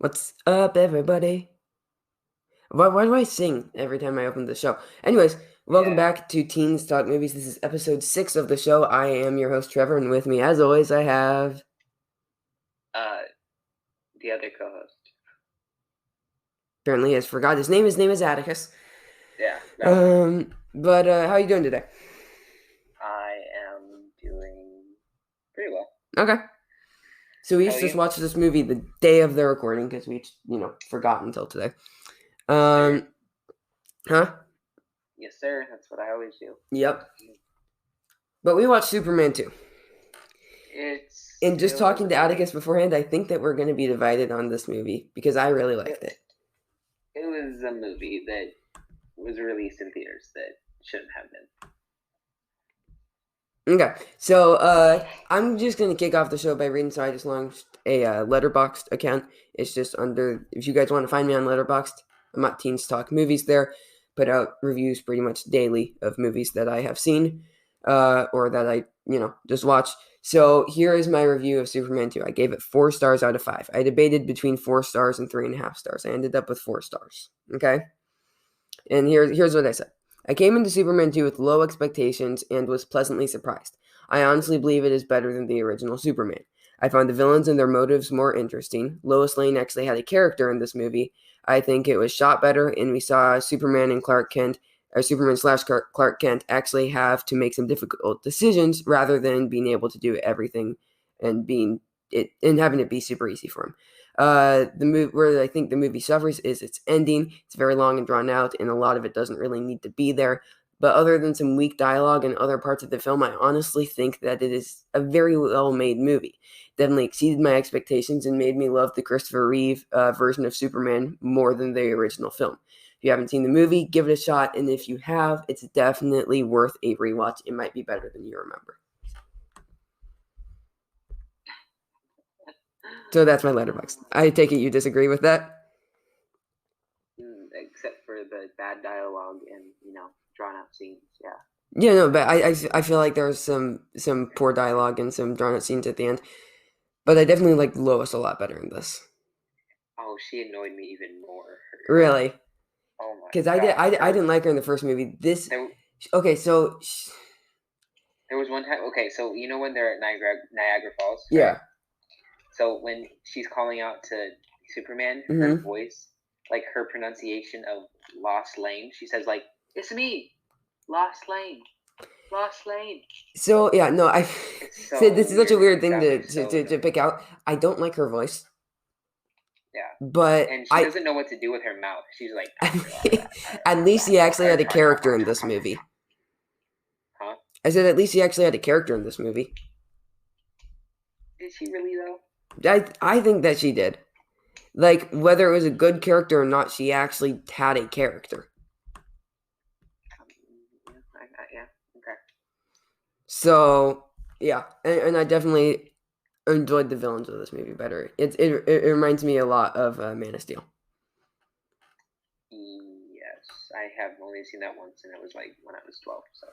What's up, everybody? Why do I sing every time I open the show? Anyways, welcome Yeah. back to Teens Talk Movies. This is episode 6 of the show. I am your host, Trevor, and with me, as always, I have... Uh, the other co-host. Apparently, he has forgot his name. His name is Atticus. Yeah. No. But how are you doing today? I am doing pretty well. Okay. So we How are just you? watched this movie the day of the recording because we, forgot until today. Yes, sir. Huh? Yes, sir. That's what I always do. Yep. But we watched Superman 2. It's And just still talking to really. Atticus beforehand, I think that we're going to be divided on this movie because I really liked it. It was a movie that was released in theaters that shouldn't have been. Okay, so I'm just gonna kick off the show by reading. So I just launched a Letterboxd account. It's just under, if you guys want to find me on Letterboxd, I'm at Teens Talk Movies there. Put out reviews pretty much daily of movies that I have seen, or that I just watch. So here is my review of Superman 2. I gave it 4 stars out of 5. I debated between 4 stars and 3.5 stars. I ended up with 4 stars. Okay, and here's what I said. I came into Superman 2 with low expectations and was pleasantly surprised. I honestly believe it is better than the original Superman. I found the villains and their motives more interesting. Lois Lane actually had a character in this movie. I think it was shot better, and we saw Superman and Clark Kent, or Superman slash Clark Kent, actually have to make some difficult decisions rather than being able to do everything and having it be super easy for him. The movie where I think the movie suffers is its ending. It's very long and drawn out, and a lot of it doesn't really need to be there. But other than some weak dialogue and other parts of the film, I honestly think that it is a very well-made movie. Definitely exceeded my expectations and made me love the Christopher Reeve version of Superman more than the original film. If you haven't seen the movie, give it a shot, and if you have, it's definitely worth a rewatch. It might be better than you remember. So that's my Letterboxd. I take it you disagree with that? Except for the bad dialogue and drawn out scenes. Yeah. Yeah, no, but I feel like there's some poor dialogue and some drawn out scenes at the end. But I definitely like Lois a lot better in this. Oh, she annoyed me even more. Really? Oh my Because god. I didn't like her in the first movie. There, Okay, so there was one time. Okay, so you know when they're at Niagara Falls, right? yeah. So when she's calling out to Superman, her Mm-hmm. voice, like her pronunciation of Lost Lane, she says like, "It's me, Lost Lane, Lost Lane." So yeah, no, I It's so said this is such a weird weird. thing Got me so to annoyed. pick out. I don't like her voice, Yeah, but and she doesn't know what to do with her mouth. She's like, at least he actually had a character in this movie. huh? I said at least he actually had a character in this movie. Did she really though? I think that she did. Like, whether it was a good character or not, she actually had a character. Yeah. Okay. So, yeah. And I definitely enjoyed the villains of this movie better. It reminds me a lot of Man of Steel. Yes, I have only seen that once, and it was like when I was 12. So.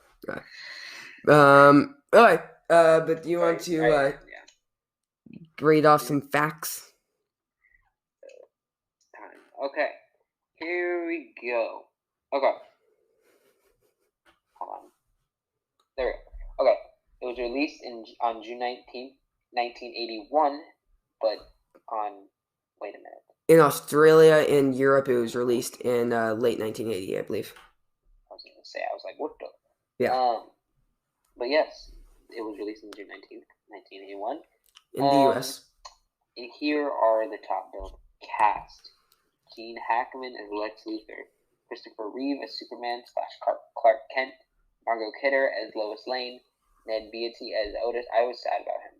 All right. But do you want to yeah. grade off some facts? Time. Okay. Here we go. Okay. Hold on. There we go. Okay. It was released on June 19th, 1981, but on. Wait a minute. In Australia and Europe, it was released in late 1980, I believe. I was going to say, I was like, what the? Yeah. But yes, it was released on June 19th, 1981. In the U.S. And here are the top billed cast. Gene Hackman as Lex Luthor, Christopher Reeve as Superman / Clark Kent, Margot Kidder as Lois Lane, Ned Beatty as Otis. I was sad about him.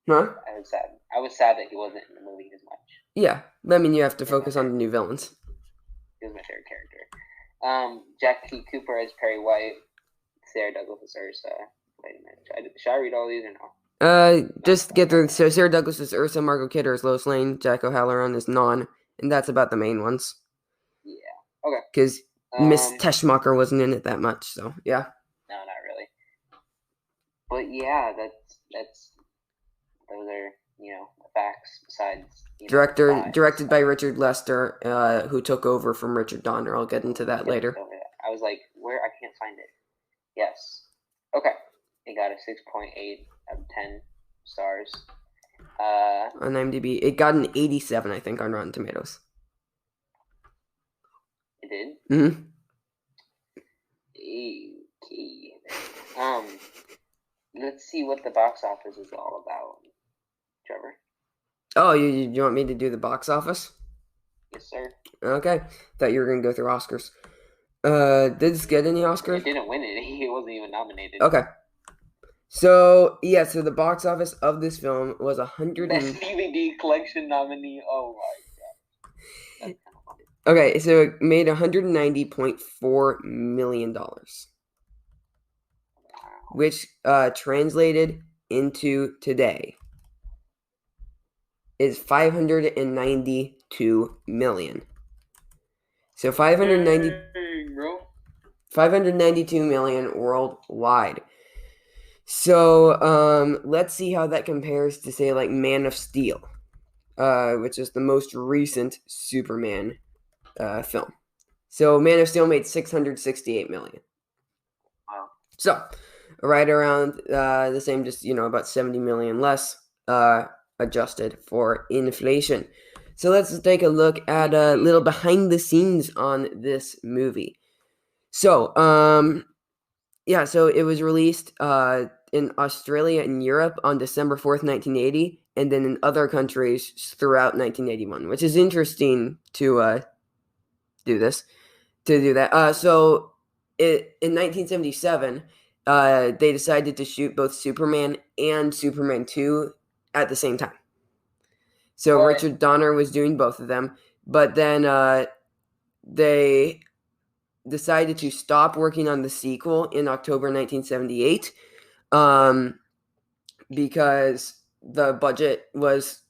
Huh? I was sad. I was sad that he wasn't in the movie as much. Yeah, I mean, you have to focus on the new villains. He was my favorite character. Jack T. Cooper as Perry White, Sarah Douglas as Ursa. Wait a minute. Should I read all these or no? Just get through. So Sarah Douglas is Ursa, Margot Kidder is Lois Lane, Jack O'Halloran is Non, and that's about the main ones. Yeah. Okay. Because Miss Teschmacher wasn't in it that much, so yeah. No, not really. But yeah, that's those are facts besides Directed by Richard Lester, who took over from Richard Donner. I'll get into that later. I was like, where? I can't find it. Yes. Okay. It got a 6.8 out of 10 stars. On IMDb, it got an 87, I think, on Rotten Tomatoes. It did? Mm-hmm. Okay. Let's see what the box office is all about, Trevor. Oh, you want me to do the box office? Yes, sir. Okay. Thought you were going to go through Oscars. Did this get any Oscars? It didn't win any. It wasn't even nominated. Okay. So the box office of this film was 100. Best DVD collection nominee. Oh my god. Okay, so it made $190.4 million. Wow. Which translated into today is $592 million. So 592 million worldwide. So let's see how that compares to, say, like Man of Steel, which is the most recent Superman film. So Man of Steel made $668 million. Wow. So right around the same, just about 70 million less, adjusted for inflation. So let's take a look at a little behind the scenes on this movie. So so it was released in Australia and Europe on December 4th, 1980, and then in other countries throughout 1981, which is interesting to do that. So in 1977, they decided to shoot both Superman and Superman 2 at the same time. So Richard Donner was doing both of them, but then they decided to stop working on the sequel in October 1978 because the budget was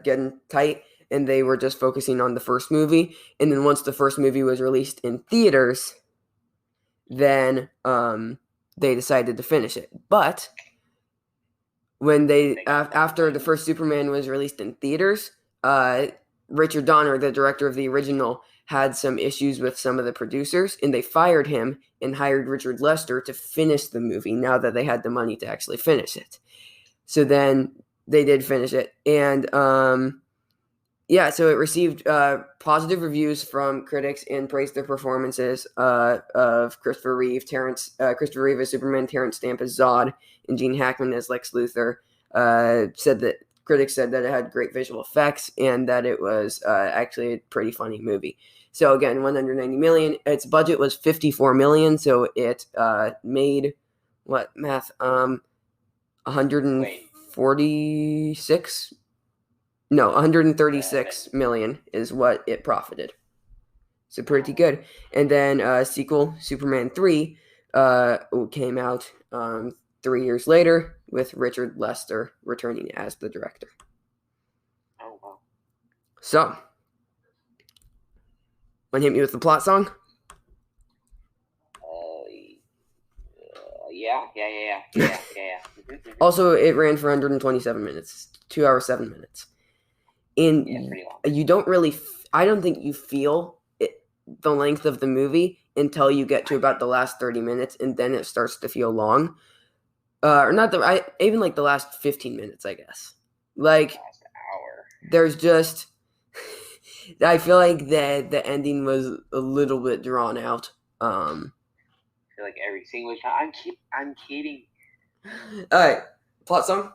getting tight, and they were just focusing on the first movie. And then once the first movie was released in theaters, then they decided to finish it. But when after the first Superman was released in theaters, Richard Donner, the director of the original, had some issues with some of the producers, and they fired him and hired Richard Lester to finish the movie now that they had the money to actually finish it. So then they did finish it. And so it received positive reviews from critics and praised the performances of Christopher Reeve as Superman, Terrence Stamp as Zod, and Gene Hackman as Lex Luthor. Critics said that it had great visual effects and that it was actually a pretty funny movie. So again, 190 million. Its budget was 54 million, so it made 136 million is what it profited. So pretty good. And then sequel Superman 3 came out 3 years later, with Richard Lester returning as the director. Oh, wow. So, want to hit me with the plot song? Yeah. Also, it ran for 127 minutes, 2 hours, 7 minutes. And pretty long. You don't really, I don't think you feel the length of the movie until you get to about the last 30 minutes, and then it starts to feel long. Even like the last 15 minutes, I guess. Like, last hour. There's just, I feel like the ending was a little bit drawn out. I feel like every single time. I'm kidding. All right, plot song.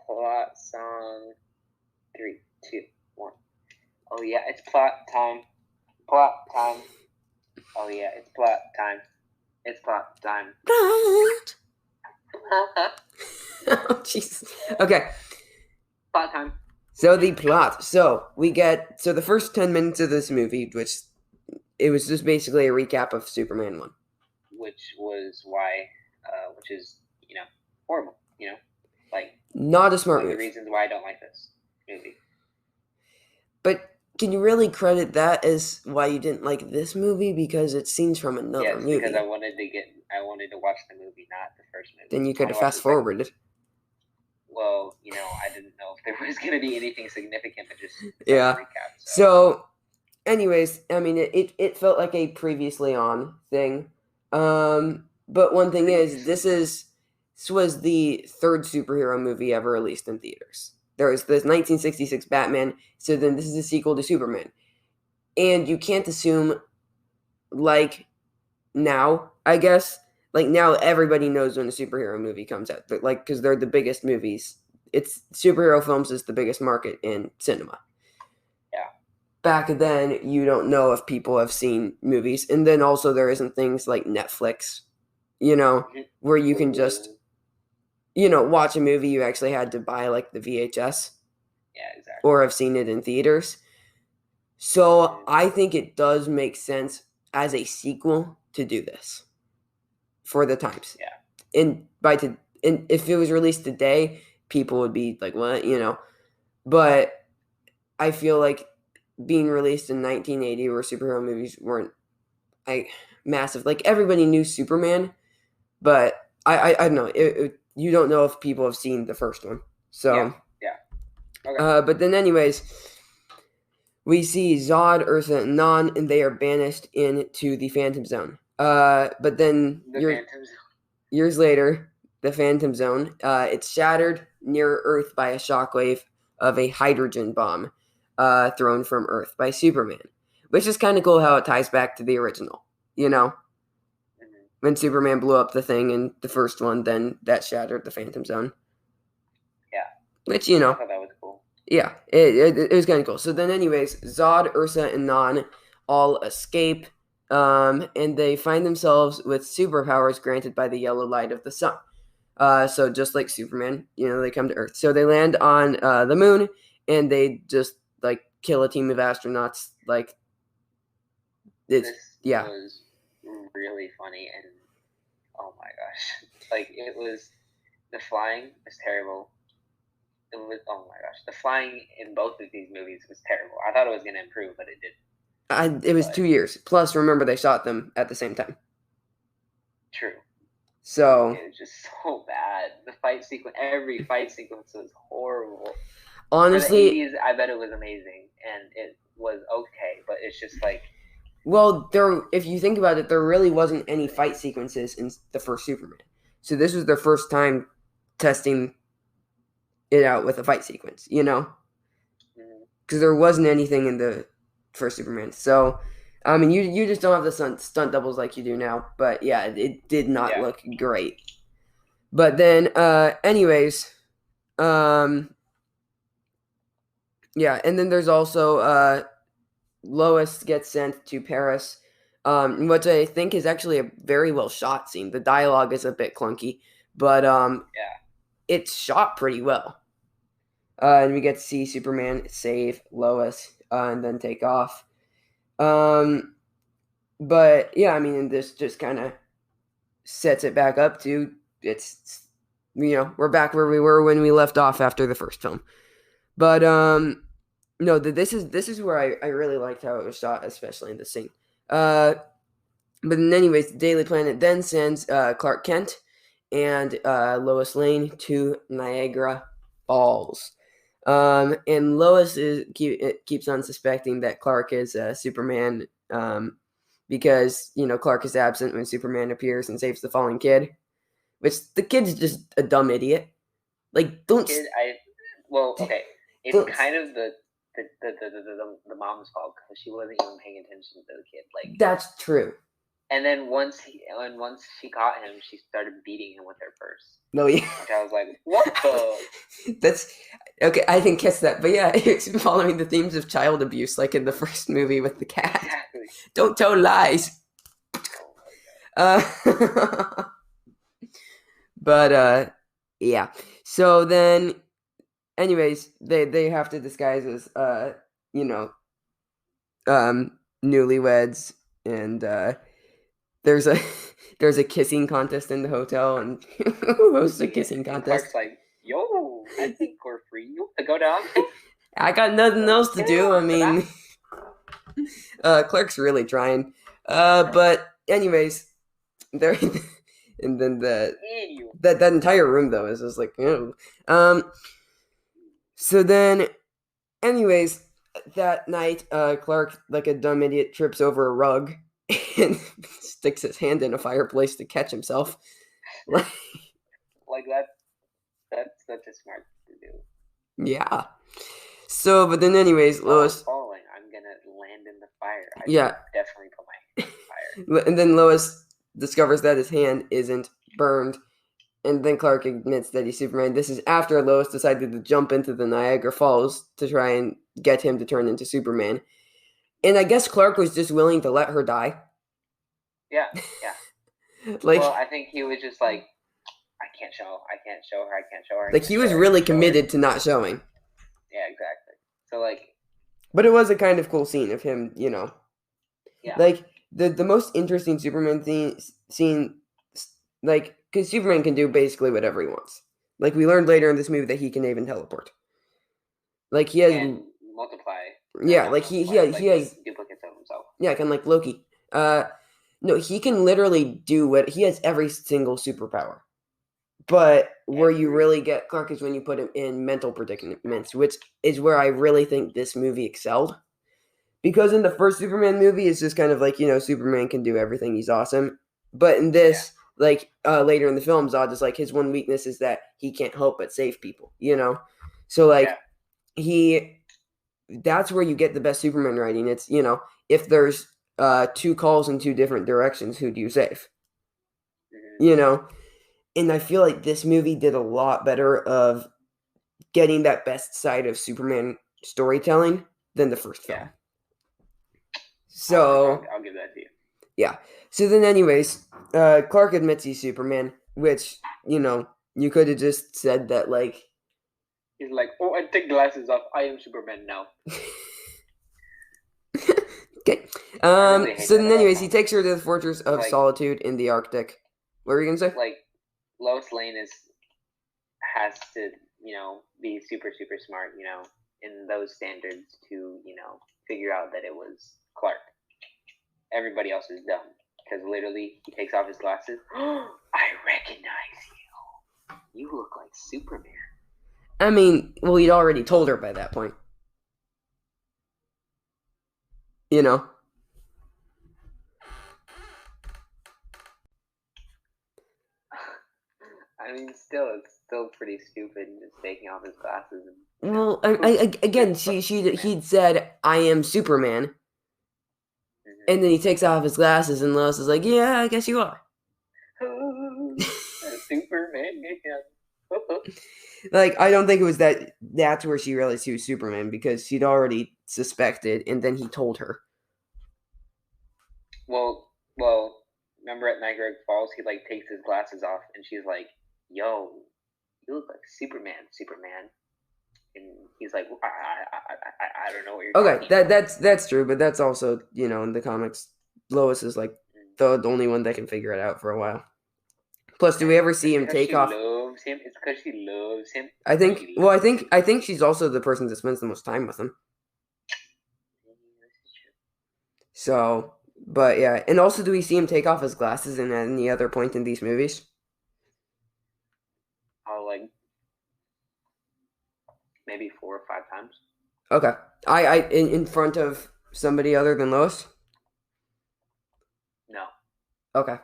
Plot song. 3, 2, 1. Oh yeah, it's plot time. Plot time. Oh yeah, it's plot time. It's plot time. Plot. Oh, Jesus. Okay. Plot time. So the plot. So the first 10 minutes of this movie, which it was just basically a recap of Superman 1. Which is, horrible, like. Not a smart move. One of the reasons why I don't like this movie. But can you really credit that as why you didn't like this movie? Because it's scenes from another movie. Because I wanted to watch the movie, not the first movie. Then you could have fast forwarded. well, I didn't know if there was going to be anything significant, but just Yeah. recap. So, anyways, I mean, it felt like a previously on thing. But one thing is, this was the third superhero movie ever released in theaters. There was this 1966 Batman, so then this is a sequel to Superman. And you can't assume, like, now, I guess, like, now everybody knows when a superhero movie comes out, like, because they're the biggest movies. It's superhero films is the biggest market in cinema. Yeah. Back then, you don't know if people have seen movies, and then also there isn't things like Netflix, where you can just, watch a movie. You actually had to buy like the VHS. Yeah, exactly. Or have seen it in theaters. So I think it does make sense as a sequel to do this for the times. Yeah. And if it was released today, people would be like, "What?" But I feel like being released in 1980, where superhero movies weren't like massive. Like everybody knew Superman, but I don't know. You don't know if people have seen the first one. So yeah. Okay. But then, anyways, we see Zod, Ursa, and Non, and they are banished into the Phantom Zone. But then years later, the Phantom Zone, it's shattered near Earth by a shockwave of a hydrogen bomb thrown from Earth by Superman, which is kind of cool how it ties back to the original, When Superman blew up the thing in the first one, then that shattered the Phantom Zone. Yeah. Which, I thought that was cool. Yeah, it was kind of cool. So then, anyways, Zod, Ursa, and Non all escape, and they find themselves with superpowers granted by the yellow light of the sun. So just like Superman, they come to Earth. So they land on the moon, and they just like kill a team of astronauts. Like this was really funny, and oh my gosh, like it was the flying was terrible. It was, oh my gosh, the flying in both of these movies was terrible. I thought it was going to improve, but it didn't. It was 2 years. Plus, remember, they shot them at the same time. True. So it was just so bad. The fight sequence, every fight sequence was horrible. Honestly, for the 80s, I bet it was amazing, and it was okay, but it's just like. Well, if you think about it, there really wasn't any fight sequences in the first Superman. So this was their first time testing it out with a fight sequence, because there wasn't anything in the first Superman. So, I mean, you just don't have the stunt doubles like you do now. But yeah, it did not look great. But then, anyways, yeah, and then there's also Lois gets sent to Paris, which I think is actually a very well shot scene. The dialogue is a bit clunky, but it's shot pretty well. And we get to see Superman save Lois and then take off. But yeah, I mean, this just kind of sets it back up to we're back where we were when we left off after the first film. But no, this is where I really liked how it was shot, especially in the scene. But anyways, the Daily Planet then sends Clark Kent and Lois Lane to Niagara Falls. And Lois keeps on suspecting that Clark is Superman because, Clark is absent when Superman appears and saves the fallen kid, which the kid's just a dumb idiot. Like, don't... okay, it's kind of the mom's fault because she wasn't even paying attention to the kid. Like, that's true. And then once she caught him, she started beating him with her purse. No, yeah. Which I was like, what the? That's okay. I didn't catch that, but yeah, it's following the themes of child abuse, like in the first movie with the cat. Exactly. Don't tell lies. But yeah. So then, anyways, they have to disguise as newlyweds, and there's a kissing contest in the hotel, and who hosts a kissing contest? Clark's like, yo, I think we're free. You want to go down? I got nothing else to do. I mean, Clark's really trying. But anyways, there, and then that entire room though is just like, ew. So then, anyways, that night, Clark, like a dumb idiot, trips over a rug and sticks his hand in a fireplace to catch himself. Like that's such a smart thing to do. Yeah. So, but then anyways, Lois... I'm falling. I'm gonna land in the fire. I Yeah. definitely put my hand in the fire. And then Lois discovers that his hand isn't burned. And then Clark admits that he's Superman. This is after Lois decided to jump into the Niagara Falls to try and get him to turn into Superman. And I guess Clark was just willing to let her die. Yeah. Like, well, I think he was just like, I can't show her. Like, he was really committed to not showing. Yeah, exactly. So, like... But it was a kind of cool scene of him, you know. Yeah. Like, the most interesting Superman scene, like, because Superman can do basically whatever he wants. Like, we learned later in this movie that he can even teleport. Like, he has... And multiply. Yeah, like, he has... duplicates of himself. Yeah, kind of like Loki. No, he can literally do what... He has every single superpower. But where you really get Clark is when you put him in mental predicaments, which is where I really think this movie excelled. Because in the first Superman movie, it's just kind of like, you know, Superman can do everything. He's awesome. But in this, like, later in the film, Zod is like, his one weakness is that he can't help but save people, you know? So, like, that's where you get the best Superman writing. It's, you know, if there's two calls in two different directions, who do you save? Mm-hmm. You know? And I feel like this movie did a lot better of getting that best side of Superman storytelling than the first film. Yeah. So... I'll give that to you. Yeah. So then anyways, Clark admits he's Superman, which, you know, you could have just said that, like... He's like, oh, I take glasses off. I am Superman now. Okay. So then anyways, he takes her to the Fortress of Solitude in the Arctic. What were you going to say? Like, Lois Lane has to, you know, be super, super smart, you know, in those standards to, you know, figure out that it was Clark. Everybody else is dumb because literally he takes off his glasses. I recognize you. You look like Superman. I mean, well, he'd already told her by that point. You know? I mean, it's still pretty stupid just taking off his glasses. Well, again, he'd said, "I am Superman," Mm-hmm. and then he takes off his glasses, and Lois is like, "Yeah, I guess you are." Superman. Like, I don't think it was that. That's where she realized he was Superman because she'd already suspected, and then he told her. Well, remember at Niagara Falls, he like takes his glasses off, and she's like, "Yo, you look like Superman." And he's like, I don't know what you're talking about. That's true, but that's also, you know, in the comics, Lois is like the only one that can figure it out for a while. Plus, do we ever see him take off? Loves him. It's because she loves him. I think. Well, I think she's also the person that spends the most time with him. So, but yeah, and also, do we see him take off his glasses at any other point in these movies? Oh, like maybe 4 or 5 times. Okay, in front of somebody other than Lois. No. Okay,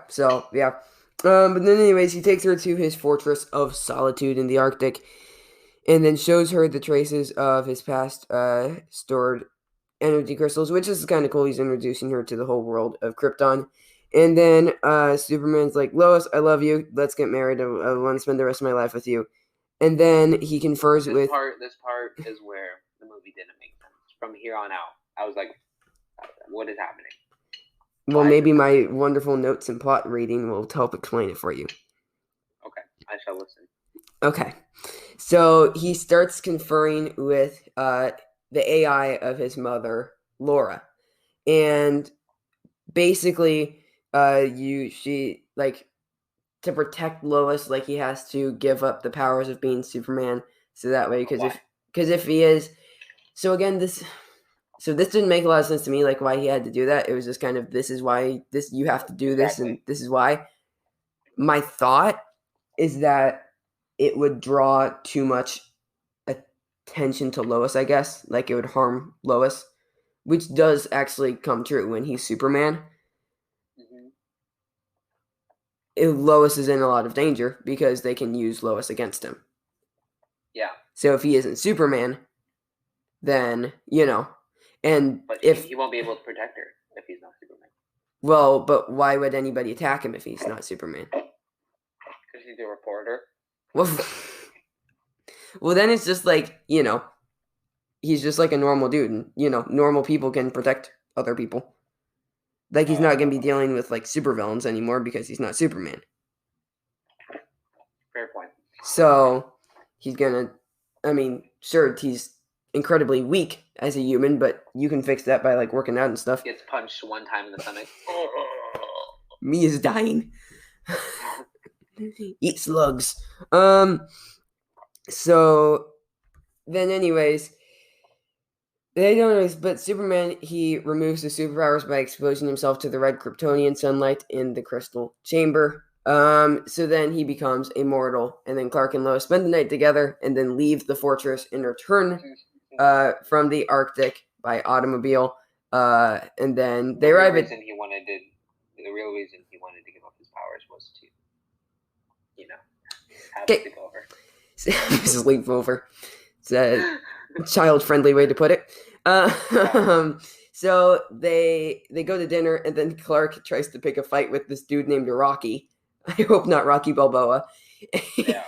so yeah. But then anyways, he takes her to his Fortress of Solitude in the Arctic, and then shows her the traces of his past stored energy crystals, which is kind of cool. He's introducing her to the whole world of Krypton. And then Superman's like, "Lois, I love you. Let's get married. I want to spend the rest of my life with you." And then he confers with... This part is where the movie didn't make sense. From here on out, I was like, what is happening? Well, maybe my wonderful notes and plot reading will help explain it for you. Okay, I shall listen. Okay. So he starts conferring with the AI of his mother, Laura. And basically, to protect Lois, like, he has to give up the powers of being Superman, so that way, because if he is... So again, this didn't make a lot of sense to me, like, why he had to do that. It was just kind of, this is why, you have to do this, and this is why. My thought is that it would draw too much attention to Lois, I guess. Like, it would harm Lois, which does actually come true when he's Superman. Mm-hmm. Lois is in a lot of danger because they can use Lois against him. Yeah. So if he isn't Superman, then, and But if... he won't be able to protect her if he's not Superman. Well, but why would anybody attack him if he's not Superman? Because he's a reporter. Well, then it's just like, he's just like a normal dude, and, normal people can protect other people. Like, he's not going to be dealing with, like, supervillains anymore because he's not Superman. Fair point. So, he's going to, sure, he's incredibly weak as a human, but you can fix that by, like, working out and stuff. Gets punched one time in the stomach. Me is dying. Eat slugs. So, then anyways, they don't know, but Superman, he removes his superpowers by exposing himself to the red Kryptonian sunlight in the crystal chamber. So then he becomes immortal, and then Clark and Lois spend the night together, and then leave the fortress and return from the Arctic by automobile. And then they arrive at... The real reason he wanted to give up his powers was to, have a sleepover. Sleepover. It's a child-friendly way to put it. So they go to dinner, and then Clark tries to pick a fight with this dude named Rocky. I hope not Rocky Balboa. Yeah.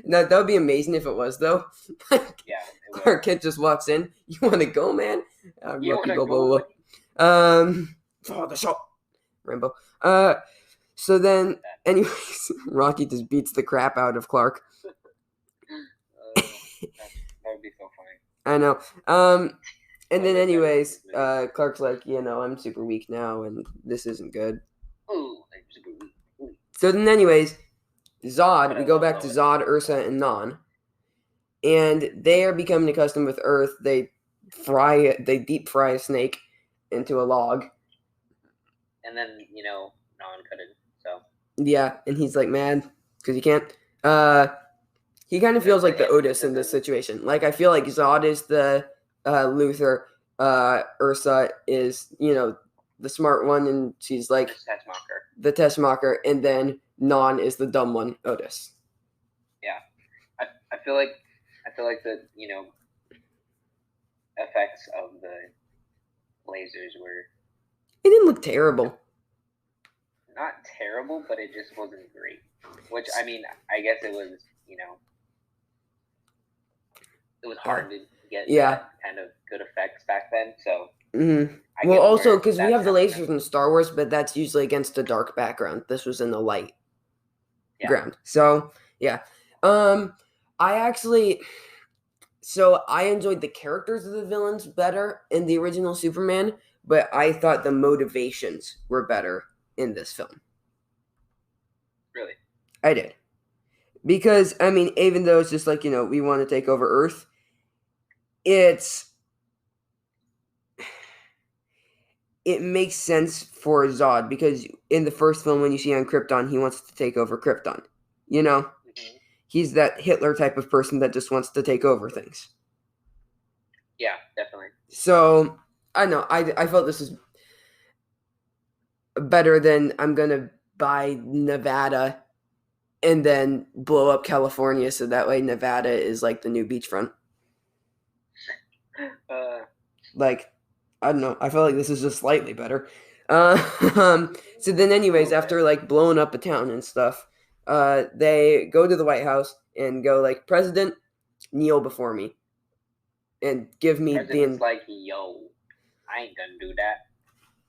No, that would be amazing if it was, though. Yeah. Our kid just walks in. You want to go, man? Rocky Balboa. For the show, Rambo. So then, anyways, Rocky just beats the crap out of Clark. That would be so funny. I know. And then anyways, Clark's like, I'm super weak now, and this isn't good. Ooh, I'm super weak. Ooh. So then anyways, Zod, we go back to Zod, Ursa, and Non. And they are becoming accustomed with Earth. They deep fry a snake into a log. And then, Non couldn't, so. Yeah, and he's like mad because he can't. He kind of feels like the Otis in this situation. Like, I feel like Zod is the Luthor, Ursa is, the smart one, and she's like the Tessmacher, and then Non is the dumb one, Otis. Yeah, I feel like the effects of the lasers were... It didn't look terrible. Not terrible, but it just wasn't great. Which, I guess it was, it was hard to get that kind of good effects back then, so... Mm-hmm. Well, also, because we have the lasers in Star Wars, but that's usually against a dark background. This was in the light ground. So, yeah. I enjoyed the characters of the villains better in the original Superman, but I thought the motivations were better in this film. Really? I did. Because, even though it's just like, we want to take over Earth, it makes sense for Zod, because in the first film, when you see on Krypton, he wants to take over Krypton. Mm-hmm. He's that Hitler type of person that just wants to take over things. Yeah, definitely. So, I don't know. I felt this was better than I'm going to buy Nevada and then blow up California, so that way Nevada is like the new beachfront. I don't know. I felt like this is just slightly better. So then anyways, after like blowing up a town and stuff, they go to the White House and go like, President, kneel before me. And give me President's like, yo, I ain't gonna do that.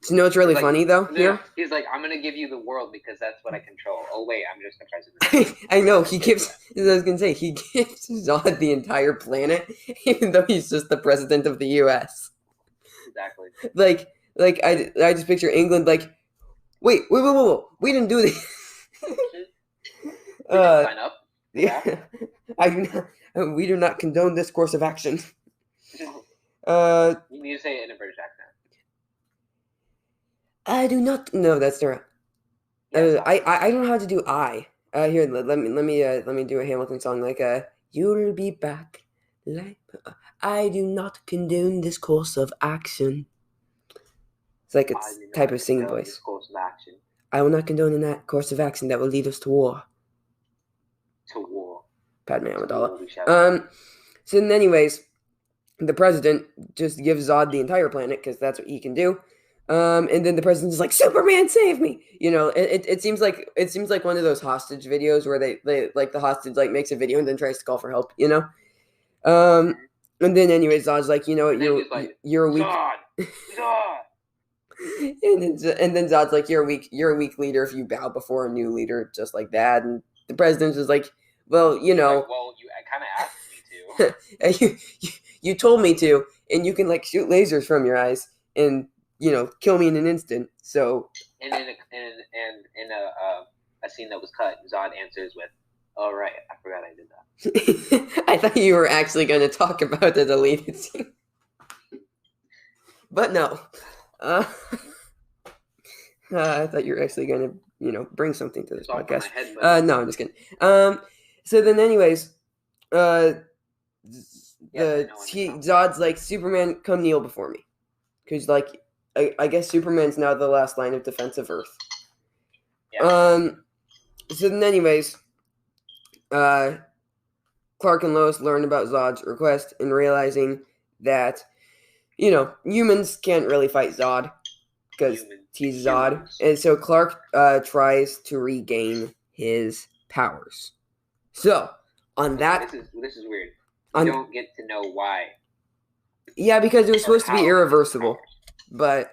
So, what's really funny though here? He's like, I'm gonna give you the world because that's what I control. Oh wait, I'm just the president. I know, he gives, as I was gonna say, he gives Zod the entire planet, even though he's just the president of the US. Exactly. Like I just picture England like, wait, we didn't do this. We didn't sign up. Yeah, we do not condone this course of action. You need to say it in a British accent. I do not. No, that's right. I don't know how to do I. Here, let me do a Hamilton song like you'll be back. Like I do not condone this course of action. It's like a type of singing voice. This course of action. I will not condone in that course of action that will lead us to war. To war. Padme Amidala. So anyways, the president just gives Zod the entire planet because that's what he can do. And then the president's like, Superman, save me! It seems like one of those hostage videos where they like the hostage like makes a video and then tries to call for help. And then anyways, Zod's like, you're a weak. Zod. and then Zod's like, you're a weak leader if you bow before a new leader just like that. And the president's just like, well, Well, you kind of asked me to. you told me to, and you can like shoot lasers from your eyes and kill me in an instant. So and in a scene that was cut, Zod answers with, "Oh right, I forgot I did that." I thought you were actually going to talk about the deleted scene, but no. I thought you were actually going to bring something to this podcast. No, I'm just kidding. So then, anyways, Zod's like, Superman, come kneel before me, because like. I guess Superman's now the last line of defense of Earth. Yeah. So then anyways, Clark and Lois learn about Zod's request and realizing that, humans can't really fight Zod because he's Zod. And so Clark tries to regain his powers. So, on that... This is weird. You don't get to know why. Yeah, because it was supposed to be irreversible. But,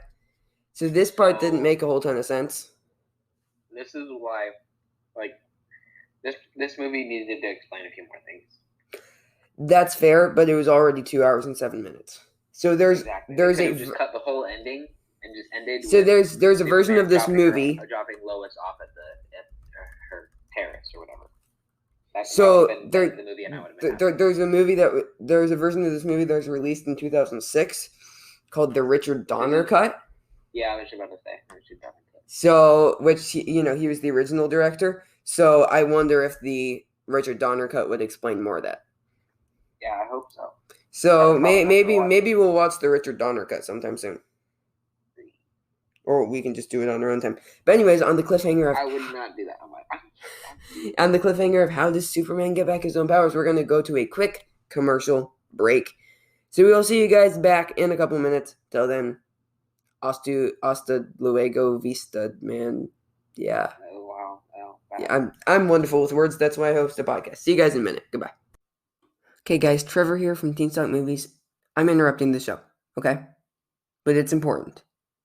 so this part didn't make a whole ton of sense. This is why, this movie needed to explain a few more things. That's fair, but it was already 2 hours and 7 minutes. So there's just cut the whole ending and just ended. So there's a version of this movie dropping Lois off at her terrace or whatever. There's a version of this movie that was released in 2006. Called the Richard Donner cut. Yeah, I was about to say Richard Donner cut. So, which he was the original director. So I wonder if the Richard Donner cut would explain more of that. Yeah, I hope so. So maybe we'll watch the Richard Donner cut sometime soon, or we can just do it on our own time. But anyways, on the cliffhanger I would not do that. On the cliffhanger of how does Superman get back his own powers, we're gonna go to a quick commercial break. So we'll see you guys back in a couple minutes. Till then, hasta luego vista, man. Yeah. Oh, wow. Oh, wow. Yeah, I'm wonderful with words. That's why I host a podcast. See you guys in a minute. Goodbye. Okay, guys. Trevor here from Teen Stock Movies. I'm interrupting the show, okay? But it's important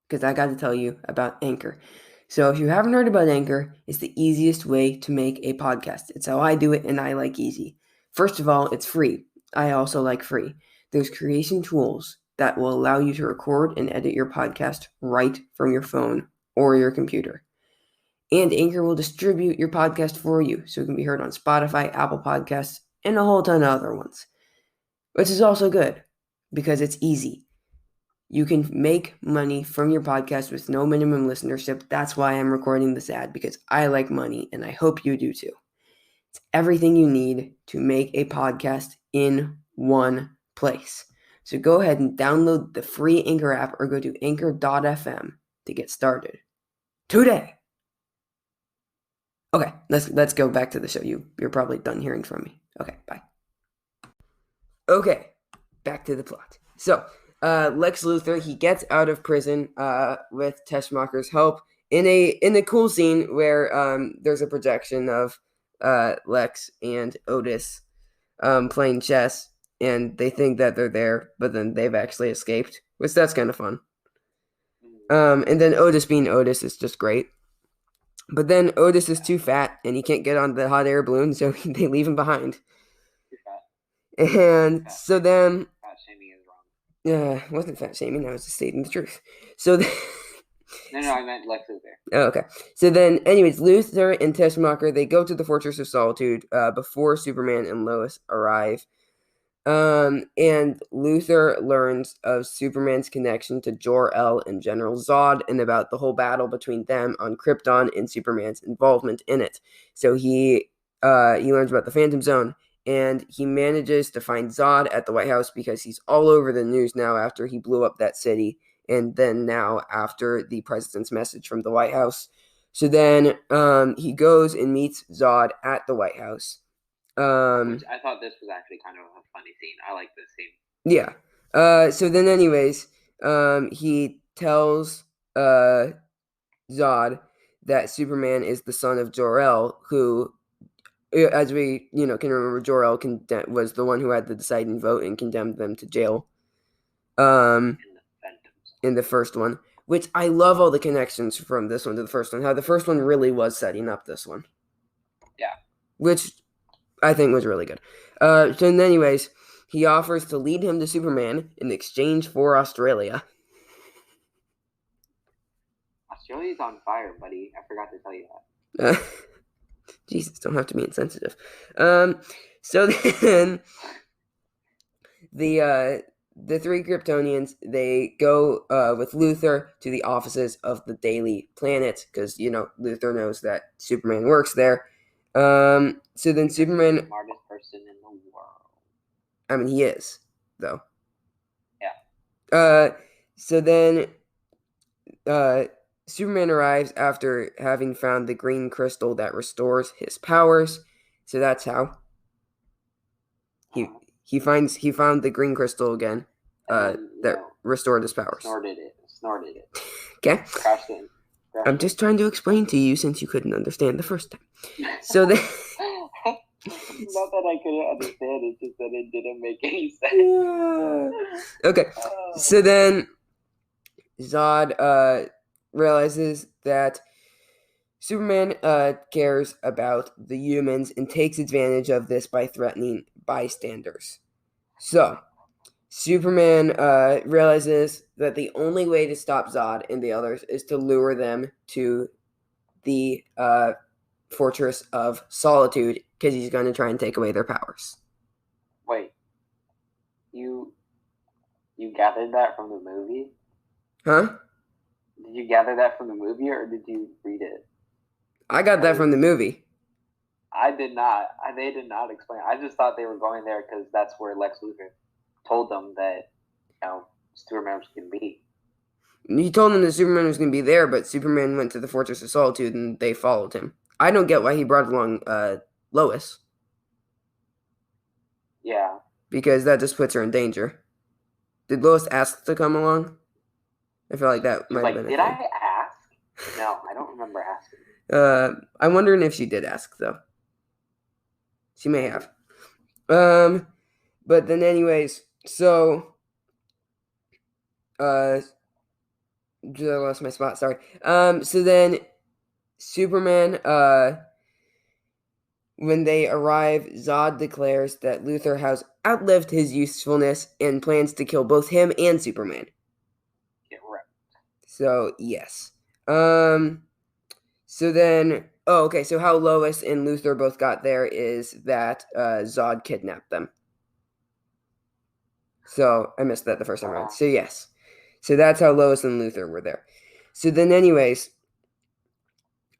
because I got to tell you about Anchor. So if you haven't heard about Anchor, it's the easiest way to make a podcast. It's how I do it, and I like easy. First of all, it's free. I also like free. There's creation tools that will allow you to record and edit your podcast right from your phone or your computer. And Anchor will distribute your podcast for you so it can be heard on Spotify, Apple Podcasts, and a whole ton of other ones. Which is also good because it's easy. You can make money from your podcast with no minimum listenership. That's why I'm recording this ad, because I like money and I hope you do too. It's everything you need to make a podcast in one place. So go ahead and download the free Anchor app or go to anchor.fm to get started today. Okay, let's go back to the show. You're probably done hearing from me. Okay, bye. Okay, back to the plot. So, Lex Luthor, he gets out of prison with Teschmacher's help in a cool scene where there's a projection of Lex and Otis playing chess. And they think that they're there, but then they've actually escaped, which that's kind of fun. And then Otis being Otis is just great. But then Otis is too fat, and he can't get on the hot air balloon, so they leave him behind. And so then... Fat shaming is wrong. Yeah, it wasn't fat shaming, I was just stating the truth. So then... No, I meant Lex Luthor. Oh, okay. So then, anyways, Luthor and Teschmacher, they go to the Fortress of Solitude before Superman and Lois arrive. And Luthor learns of Superman's connection to Jor-El and General Zod and about the whole battle between them on Krypton and Superman's involvement in it. So he learns about the Phantom Zone, and he manages to find Zod at the White House because he's all over the news now after he blew up that city, and then now after the president's message from the White House. So then he goes and meets Zod at the White House. Which I thought this was actually kind of a funny scene. I like this scene. Yeah. So then, anyways, he tells Zod that Superman is the son of Jor-El, who, as we can remember, Jor-El was the one who had the deciding vote and condemned them to jail. In the first one, which I love all the connections from this one to the first one. How the first one really was setting up this one. Yeah. Which I think was really good. So, anyways, he offers to lead him to Superman in exchange for Australia. Australia's on fire, buddy. I forgot to tell you that. Jesus, don't have to be insensitive. So then the three Kryptonians, they go with Luthor to the offices of the Daily Planet because Luthor knows that Superman works there. So then Superman, the smartest person in the world. I mean, he is, though. Yeah. So then Superman arrives after having found the green crystal that restores his powers. So that's how he found the green crystal again that restored his powers. Snorted it. Okay. Crashed it. I'm just trying to explain to you since you couldn't understand the first time. So then not that I couldn't understand, it's just that it didn't make any sense. Okay. So then Zod realizes that Superman cares about the humans and takes advantage of this by threatening bystanders. So Superman realizes that the only way to stop Zod and the others is to lure them to the Fortress of Solitude because he's going to try and take away their powers. Wait, you gathered that from the movie? Huh? Did you gather that from the movie or did you read it? I got that from the movie. I did not. They did not explain. I just thought they were going there because that's where Lex Luthor told them that Superman was going to be. He told them that Superman was going to be there, but Superman went to the Fortress of Solitude and they followed him. I don't get why he brought along Lois. Yeah. Because that just puts her in danger. Did Lois ask to come along? I feel like that might have been a thing. Did I ask? No, I don't remember asking. I'm wondering if she did ask, though. She may have. But then anyways, so I lost my spot, sorry. So then Superman, when they arrive, Zod declares that Luthor has outlived his usefulness and plans to kill both him and Superman. Get right. So, yes. So then, okay, so how Lois and Luthor both got there is that Zod kidnapped them. So, I missed that the first time around. So, yes. So, that's how Lois and Luthor were there. So, then anyways,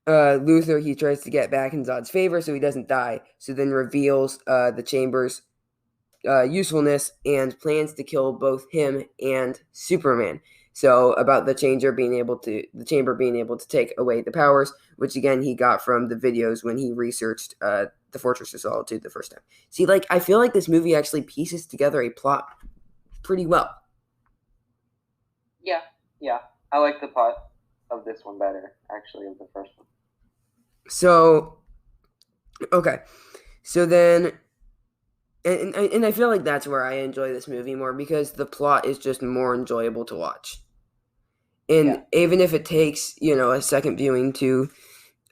Luthor, he tries to get back in Zod's favor so he doesn't die. So, then reveals the Chamber's usefulness and plans to kill both him and Superman. So about the Chamber being able to take away the powers, which again he got from the videos when he researched the Fortress of Solitude the first time. See, I feel like this movie actually pieces together a plot pretty well. Yeah. I like the plot of this one better, actually, of the first one. So, okay. So then, and I feel like that's where I enjoy this movie more because the plot is just more enjoyable to watch. And even if it takes, a second viewing to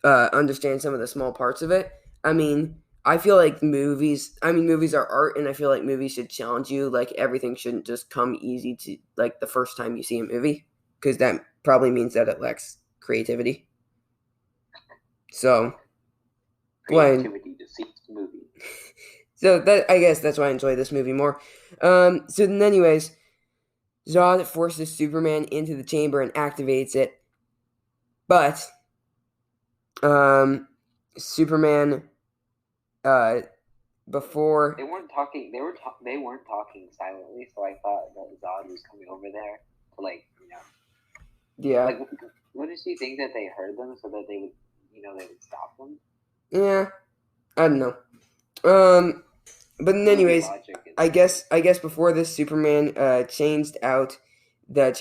understand some of the small parts of it, I mean, I feel like movies are art, and I feel like movies should challenge you. Like, everything shouldn't just come easy to, the first time you see a movie, because that probably means that it lacks creativity. So, creativity to see the movie. So that I guess that's why I enjoy this movie more. So then, anyways, Zod forces Superman into the chamber and activates it, but Superman before They weren't talking. They weren't talking silently, so I thought that Zod was coming over there to yeah wouldn't you think that they heard them so that they would they would stop them? yeah I don't know. But anyways, I guess before this, Superman changed out the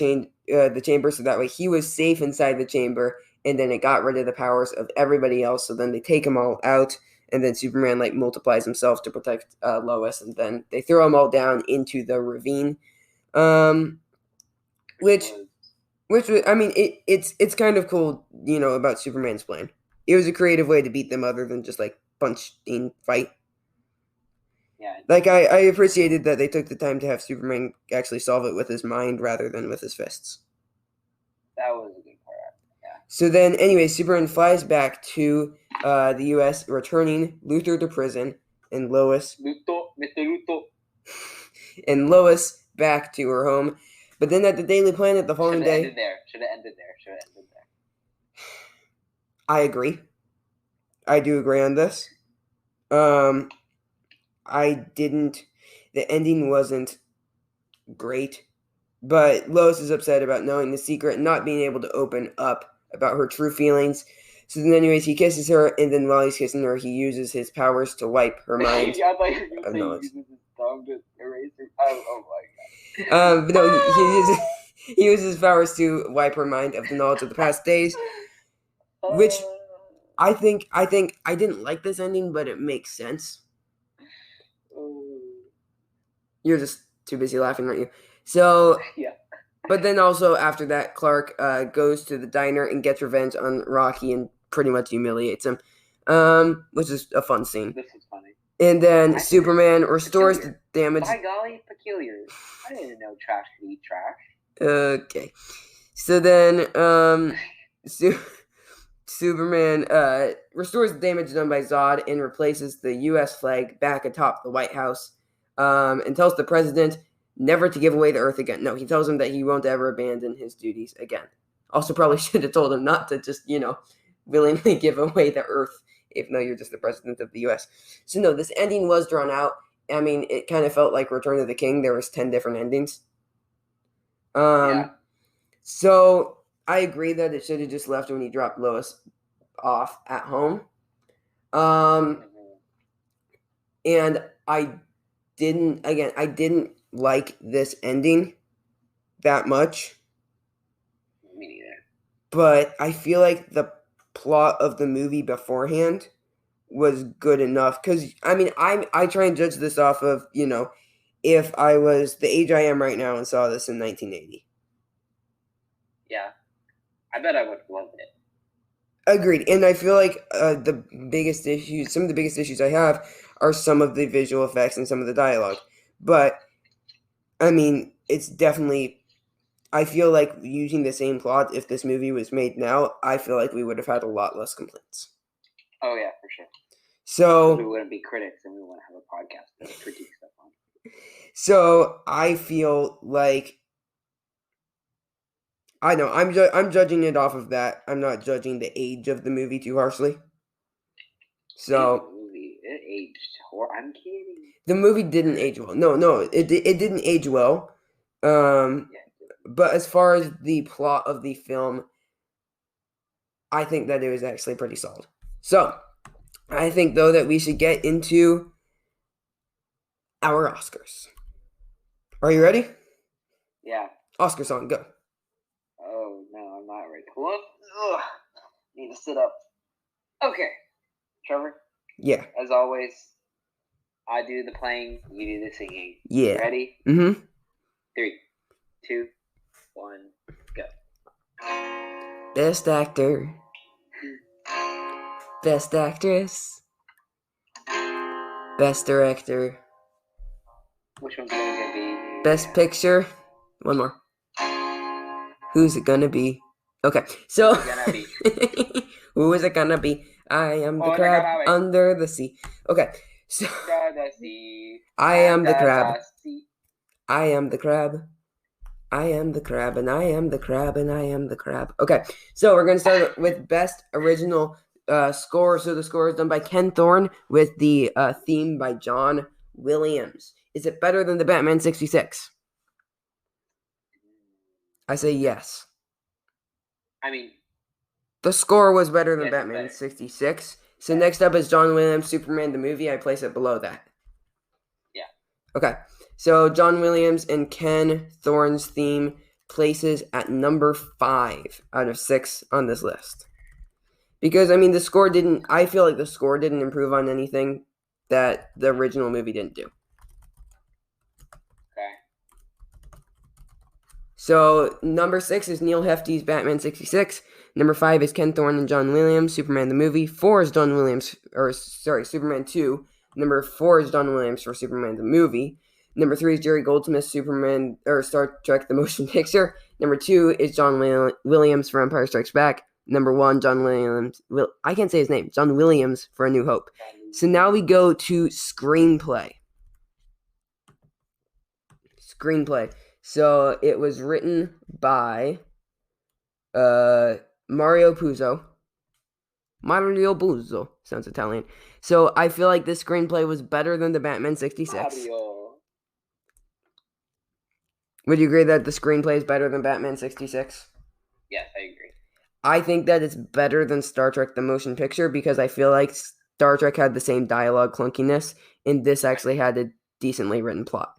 chamber so that way he was safe inside the chamber, and then it got rid of the powers of everybody else. So then they take them all out, and then Superman like multiplies himself to protect Lois, and then they throw them all down into the ravine. Which I mean it's kind of cool, about Superman's plan. It was a creative way to beat them other than just like punch in fight. Yeah. Like I appreciated that they took the time to have Superman actually solve it with his mind rather than with his fists. That was a good part. Yeah. So then, anyway, Superman flies back to the U.S., returning Luthor to prison, and Lois, Mr. Luthor, and Lois back to her home. But then at the Daily Planet the following day, Should have ended there. I agree. I do agree on this. The ending wasn't great, but Lois is upset about knowing the secret and not being able to open up about her true feelings. So then anyways, he kisses her, and then while he's kissing her, he uses his powers to wipe her mind. Yeah, I thought you were going to say he uses his tongue to erase her. Oh my god. But no, he uses his powers to wipe her mind of the knowledge of the past days, which I think I didn't like this ending, but it makes sense. You're just too busy laughing, aren't you? So, yeah. But then also after that, Clark goes to the diner and gets revenge on Rocky and pretty much humiliates him, which is a fun scene. This is funny. And then Superman restores the damage. By golly, peculiar. I didn't know trash could eat trash. Okay. So then Superman restores the damage done by Zod and replaces the U.S. flag back atop the White House, and tells the president never to give away the Earth again. No, he tells him that he won't ever abandon his duties again. Also, probably should have told him not to just, willingly give away the Earth, even though you're just the president of the U.S. So no, this ending was drawn out. I mean, it kind of felt like Return of the King. There was 10 different endings. So I agree that it should have just left when he dropped Lois off at home. And I didn't like this ending that much. Me neither. But I feel like the plot of the movie beforehand was good enough. Because, I mean, I try and judge this off of, if I was the age I am right now and saw this in 1980. Yeah. I bet I would have loved it. Agreed. And I feel like some of the biggest issues I have are some of the visual effects and some of the dialogue. But, I mean, it's definitely, I feel like using the same plot, if this movie was made now, I feel like we would have had a lot less complaints. Oh, yeah, for sure. So we wouldn't be critics and we wouldn't have a podcast to critique stuff on. So I feel like, I know, I'm judging it off of that. I'm not judging the age of the movie too harshly. So it aged. I'm kidding. The movie didn't age well. No, it didn't age well. But as far as the plot of the film, I think that it was actually pretty solid. So I think though that we should get into our Oscars. Are you ready? Yeah. Oscar song, go. Oh no, I'm not ready. Ugh. Need to sit up. Okay, Trevor. Yeah. As always, I do the playing, you do the singing. Yeah. Ready? 3, 2, 1, go. Best actor. Best actress. Best director. Which one's going to be? Best picture. One more. Who's it gonna be? Okay, so who is it gonna be? I am the crab under the sea. Okay, So Under the sea. I am the Under crab. the sea. I am the crab. I am the crab, and I am the crab, and I am the crab. Okay, so we're going to start with best original score. So the score is done by Ken Thorne with the theme by John Williams. Is it better than the Batman 66? I say yes. I mean, The score was better than yes, it's Batman better. 66. So next up is John Williams' Superman the movie. I place it below that. Yeah. Okay, so John Williams and Ken Thorne's theme places at number 5 out of 6 on this list. Because, I mean, I feel like the score didn't improve on anything that the original movie didn't do. Okay. So, number 6 is Neil Hefti's Batman 66. Number 5 is Ken Thorne and John Williams, Superman the movie. 4 is Superman 2. Number 4 is John Williams for Superman the movie. Number 3 is Jerry Goldsmith's Star Trek the Motion Picture. Number 2 is John Williams for Empire Strikes Back. Number 1, John Williams. I can't say his name. John Williams for A New Hope. So now we go to Screenplay. So it was written by Mario Puzo. Mario Puzo. Sounds Italian. So I feel like this screenplay was better than the Batman 66. Mario. Would you agree that the screenplay is better than Batman 66? Yes, I agree. I think that it's better than Star Trek the Motion Picture because I feel like Star Trek had the same dialogue clunkiness, and this actually had a decently written plot.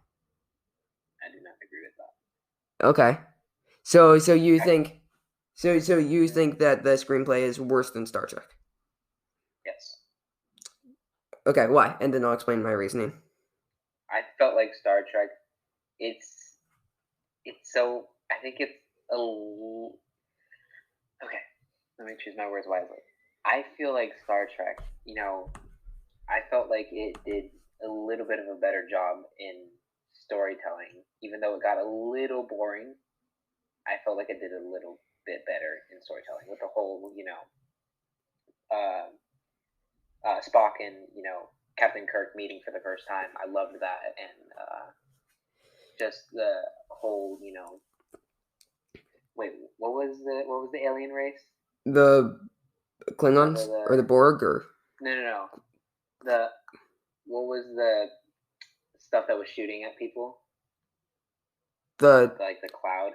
I do not agree with that. Okay. So you think that the screenplay is worse than Star Trek? Yes. Okay, why? And then I'll explain my reasoning. I felt like Star Trek, I think it's okay, let me choose my words wisely. I feel like Star Trek, I felt like it did a little bit of a better job in storytelling. Even though it got a little boring, I felt like it did a little bit better in storytelling with the whole, Spock and, Captain Kirk meeting for the first time. I loved that. And just the whole, wait, what was the alien race? The Klingons or the Borg or no. What was the stuff that was shooting at people? The cloud.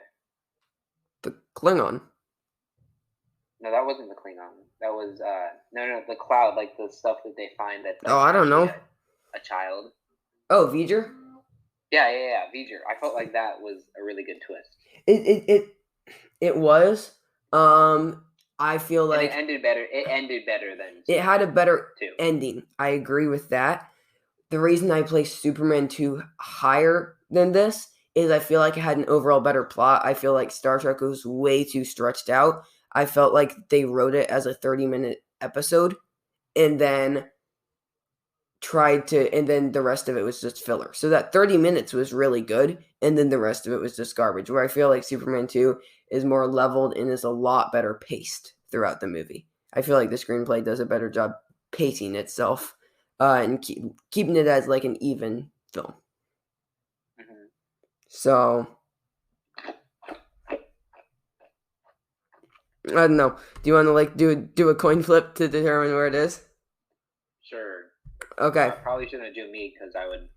The Klingon. No, that wasn't the Klingon. That was no, the cloud, like the stuff that they find that's like I don't know. A child. Oh, V'ger? Yeah, V'ger. I felt like that was a really good twist. It was. I feel like it ended better. It ended better than it had a better ending. I agree with that. The reason I place Superman 2 higher than this is I feel like it had an overall better plot. I feel like Star Trek was way too stretched out. I felt like they wrote it as a 30-minute episode and then the rest of it was just filler. So that 30 minutes was really good, and then the rest of it was just garbage, where I feel like Superman 2 is more leveled and is a lot better paced throughout the movie. I feel like the screenplay does a better job pacing itself and keeping it as like an even film. Mm-hmm. So I don't know. Do you want to do a coin flip to determine where it is? Sure. Okay. I probably shouldn't do me because I would,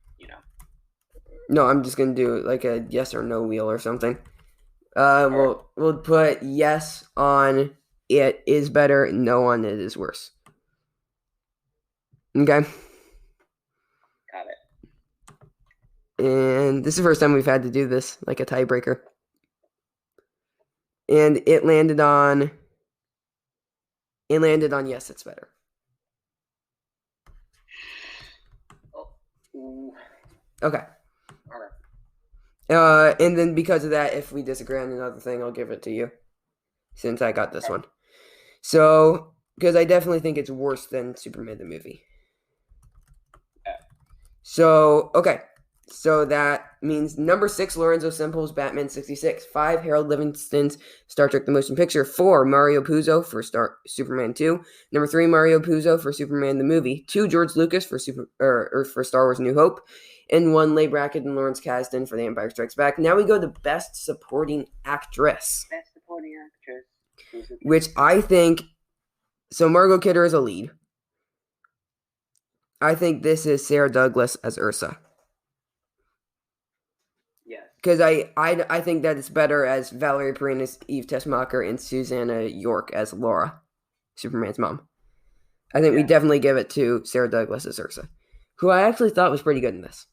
No, I'm just gonna do like a yes or no wheel or something. We'll put yes on it is better, no on it is worse. Okay. Got it. And this is the first time we've had to do this, like a tiebreaker. And it landed on yes, it's better. Okay. And then because of that, if we disagree on another thing, I'll give it to you, since I got this one. So, because I definitely think it's worse than Superman the movie. So, okay. So that means number 6, Lorenzo Semple's Batman 66. 5, Harold Livingston's Star Trek The Motion Picture. 4, Mario Puzo for Superman 2. Number 3, Mario Puzo for Superman the Movie. 2, George Lucas for for Star Wars New Hope. And 1, Leigh Brackett and Lawrence Kasdan for The Empire Strikes Back. Now we go to Best Supporting Actress. Best supporting actress. Which I think... So Margot Kidder is a lead. I think this is Sarah Douglas as Ursa. Yes. Because I think that it's better as Valerie Perrine as Eve Teschmacher and Susanna York as Laura, Superman's mom. I think we definitely give it to Sarah Douglas as Ursa, who I actually thought was pretty good in this.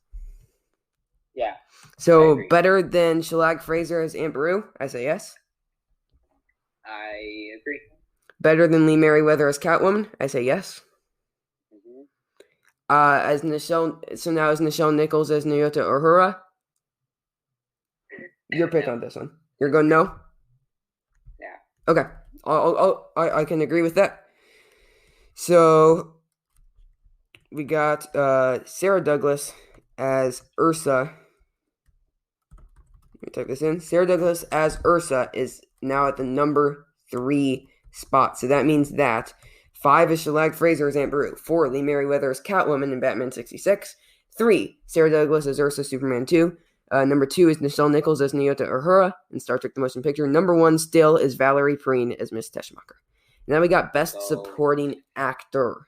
Yeah. So better than Shelag Fraser as Aunt Beru? I say yes. I agree. Better than Lee Merriweather as Catwoman? I say yes. Mm-hmm. As Nichelle Nichols as Nyota Uhura? Your pick on this one. You're going no? Yeah. Okay. I can agree with that. So we got Sarah Douglas as Ursa. Let me type this in. Sarah Douglas as Ursa is now at the number 3 spot. So that means that 5 is Shelag Fraser as Aunt Beru. 4, Lee Merriweather as Catwoman in Batman 66. 3, Sarah Douglas as Ursa, Superman 2. Number 2 is Nichelle Nichols as Nyota Uhura in Star Trek The Motion Picture. Number 1 still is Valerie Perrine as Miss Teschmacher. Now we got Best Supporting Actor.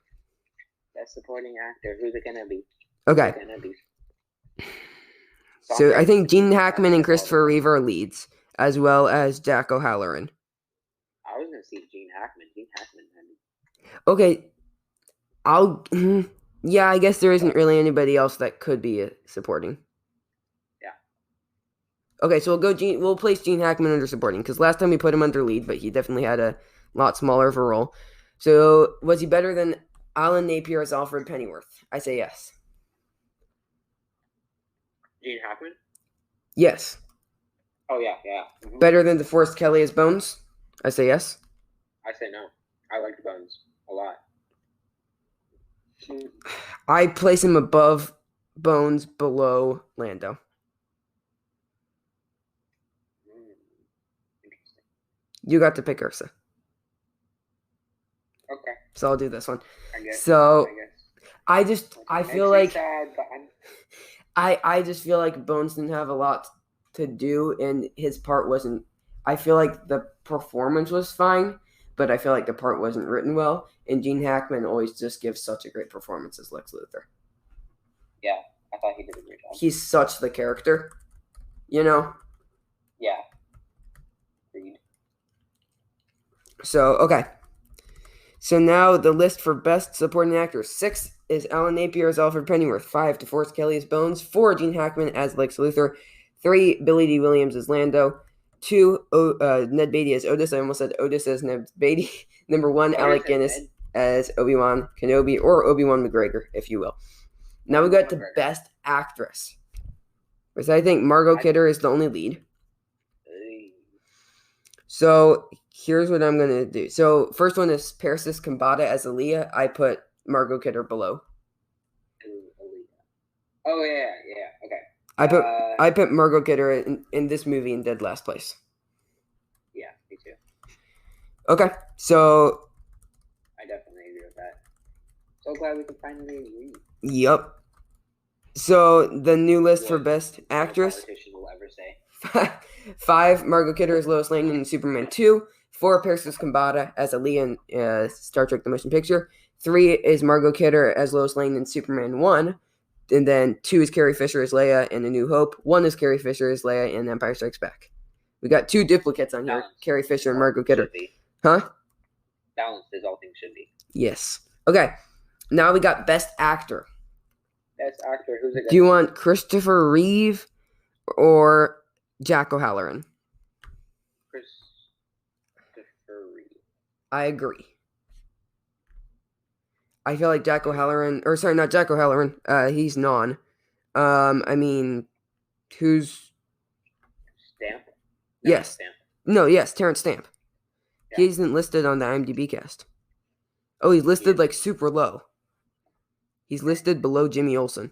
Best Supporting Actor. Who's it gonna be? Okay. So I think Gene Hackman and Christopher Reeve are leads, as well as Jack O'Halloran. I was gonna see Gene Hackman. Okay. Yeah, I guess there isn't really anybody else that could be supporting. Yeah. Okay, so we'll place Gene Hackman under supporting, because last time we put him under lead, but he definitely had a lot smaller of a role. So, was he better than Alan Napier as Alfred Pennyworth? I say yes. Gene Hackman? Yes. Oh, yeah. Mm-hmm. Better than DeForest Kelley as Bones? I say yes. I say no. I like Bones a lot. I place him above Bones, below Lando. Interesting. You got to pick Ursa. Okay. So I'll do this one. I guess. I feel like sad, but I just feel like Bones didn't have a lot to do, and his part wasn't. I feel like the performance was fine, but I feel like the part wasn't written well. And Gene Hackman always just gives such a great performance as Lex Luthor. Yeah, I thought he did a great job. He's such the character, you know? Yeah. Agreed. So, okay. So now the list for Best Supporting Actor. 6 is Alan Napier as Alfred Pennyworth. 5, DeForest Kelley as Bones. 4, Gene Hackman as Lex Luthor. 3, Billy D. Williams as Lando. 2, Ned Beatty as Otis. I almost said Otis as Ned Beatty. Number 1, Alec Guinness as Obi-Wan Kenobi, or Obi-Wan McGregor, if you will. Now we got to Best Actress, which I think Margot Kidder is the only lead. So here's what I'm going to do. So first one is Persis Kambata as Aaliyah. I put Margot Kidder below. Oh, yeah. Okay. I put Margot Kidder in this movie in dead last place. Yeah, me too. Okay, so I definitely agree with that. So glad we can finally agree. Yep. So the new list for Best Actress. No politician will ever say. 5, Margot Kidder as Lois Lane in Superman 2. 4, Persis Kambata as Aaliyah in Star Trek The Motion Picture. 3 is Margot Kidder as Lois Lane in Superman 1. And then 2 is Carrie Fisher as Leia in A New Hope. 1 is Carrie Fisher as Leia in Empire Strikes Back. We got 2 duplicates on here. Carrie Fisher and Margot Kidder. Huh? Balanced as all things should be. Yes. Okay. Now we got Best Actor. Best Actor. Who's it? Do you want Christopher Reeve or Jack O'Halloran? Christopher Reeve. I agree. I feel like Jack O'Halloran, or sorry, not Jack O'Halloran. He's non. I mean, who's Stamp? Yes. Stamp. No, yes, Terrence Stamp. Yeah. He isn't listed on the IMDb cast. Oh, he's listed like super low. He's listed below Jimmy Olsen.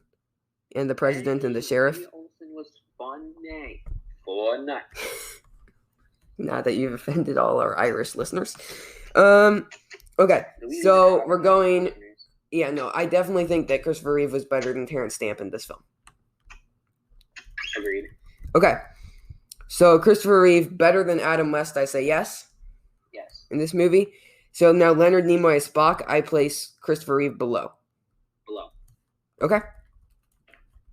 and the president and the sheriff. Olsen was funny. Fun. Now that you've offended all our Irish listeners. Okay, so we're going... Yeah, no, I definitely think that Christopher Reeve was better than Terrence Stamp in this film. Agreed. Okay, so Christopher Reeve better than Adam West, I say yes. Yes. In this movie. So now Leonard Nimoy as Spock, I place Christopher Reeve below. Below. Okay.